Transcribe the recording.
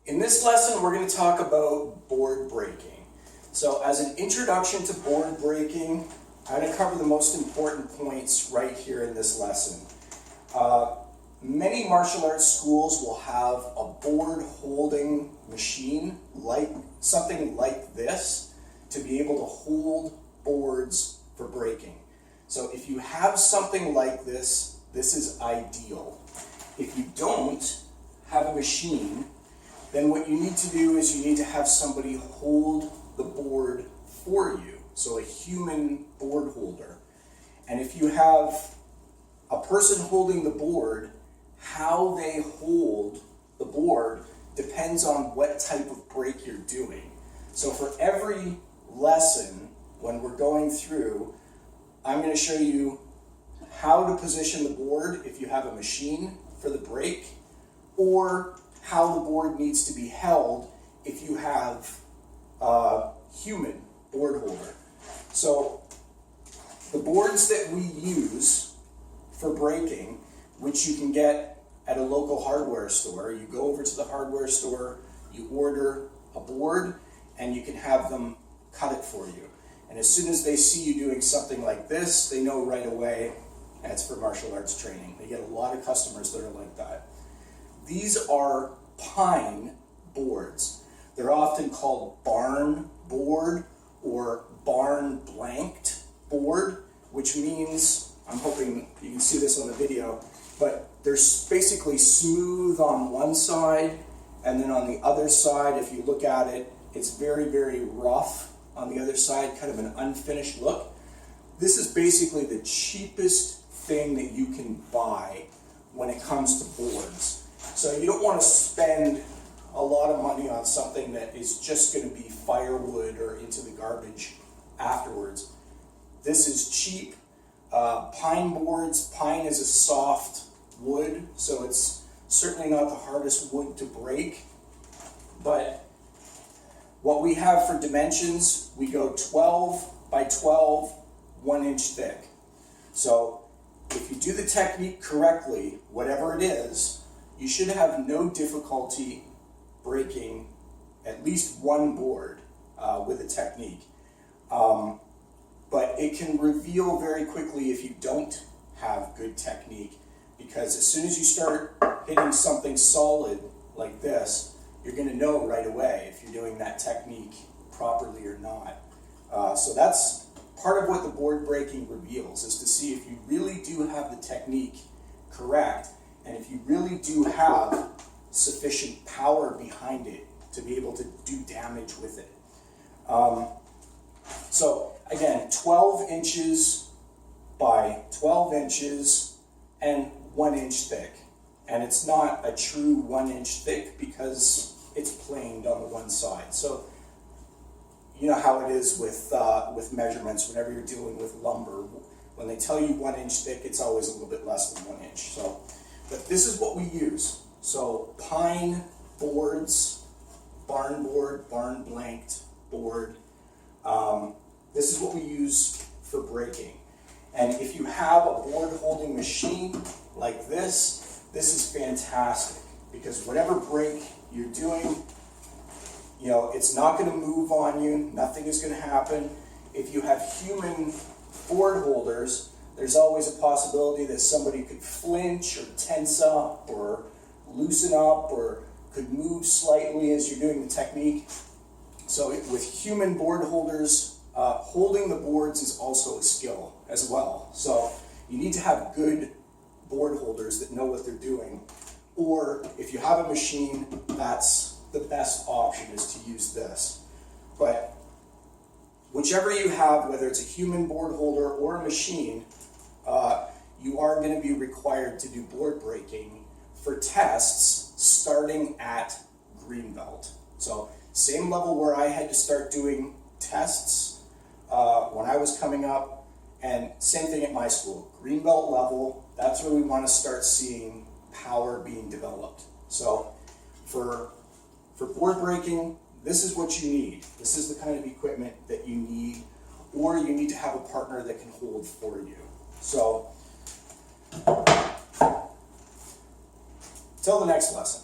In this lesson, we're going to talk about board breaking. So as an introduction to board breaking, I'm going to cover the most important points right here in this lesson. Many martial arts schools will have a board holding machine, like something like this, to be able to hold boards for breaking. So if you have something like this, this is ideal. If you don't have a machine, then what you need to do is you need to have somebody hold the board for you. So a human board holder. And if you have a person holding the board, how they hold the board depends on what type of break you're doing. So for every lesson, when we're going through, I'm going to show you how to position the board if you have a machine for the break, or how the board needs to be held if you have a human board holder. So the boards that we use for breaking, which you can get at a local hardware store, you go over to the hardware store, you order a board, and you can have them cut it for you. And as soon as they see you doing something like this, they know right away that's for martial arts training. They get a lot of customers that are like that. These are pine boards. They're often called barn board or barn blanked board, which means, I'm hoping you can see this on the video, but they're basically smooth on one side, and then on the other side, if you look at it, it's very, very rough on the other side, kind of an unfinished look. This is basically the cheapest thing that you can buy when it comes to boards. So you don't want to spend a lot of money on something that is just going to be firewood or into the garbage afterwards. This is cheap. Pine boards, pine is a soft wood, so it's certainly not the hardest wood to break. But what we have for dimensions, we go 12 by 12, 1 inch thick. So if you do the technique correctly, whatever it is, you should have no difficulty breaking at least one board with a technique. But it can reveal very quickly if you don't have good technique, because as soon as you start hitting something solid like this, you're going to know right away if you're doing that technique properly or not. So that's part of what the board breaking reveals, is to see if you really do have the technique correct, and if you really do have sufficient power behind it to be able to do damage with it. So again, 12 inches by 12 inches and 1 inch thick. And it's not a true 1 inch thick because it's planed on the one side. So you know how it is with measurements whenever you're dealing with lumber. When they tell you 1 inch thick, it's always a little bit less than 1 inch. So, but this is what we use. So pine boards, barn board, barn blanked board. This is what we use for breaking. And if you have a board holding machine like this is fantastic, because whatever break you're doing, you know, it's not going to move on you. Nothing is going to happen. If you have human board holders, there's always a possibility that somebody could flinch or tense up or loosen up or could move slightly as you're doing the technique. So with human board holders, holding the boards is also a skill as well. So you need to have good board holders that know what they're doing. Or if you have a machine, that's the best option, is to use this. But whichever you have, whether it's a human board holder or a machine, you are going to be required to do board breaking for tests starting at green belt. So same level where I had to start doing tests when I was coming up, and same thing at my school. Green belt level, that's where we want to start seeing power being developed. So for board breaking, this is what you need. This is the kind of equipment that you need, or you need to have a partner that can hold for you. So, till the next lesson.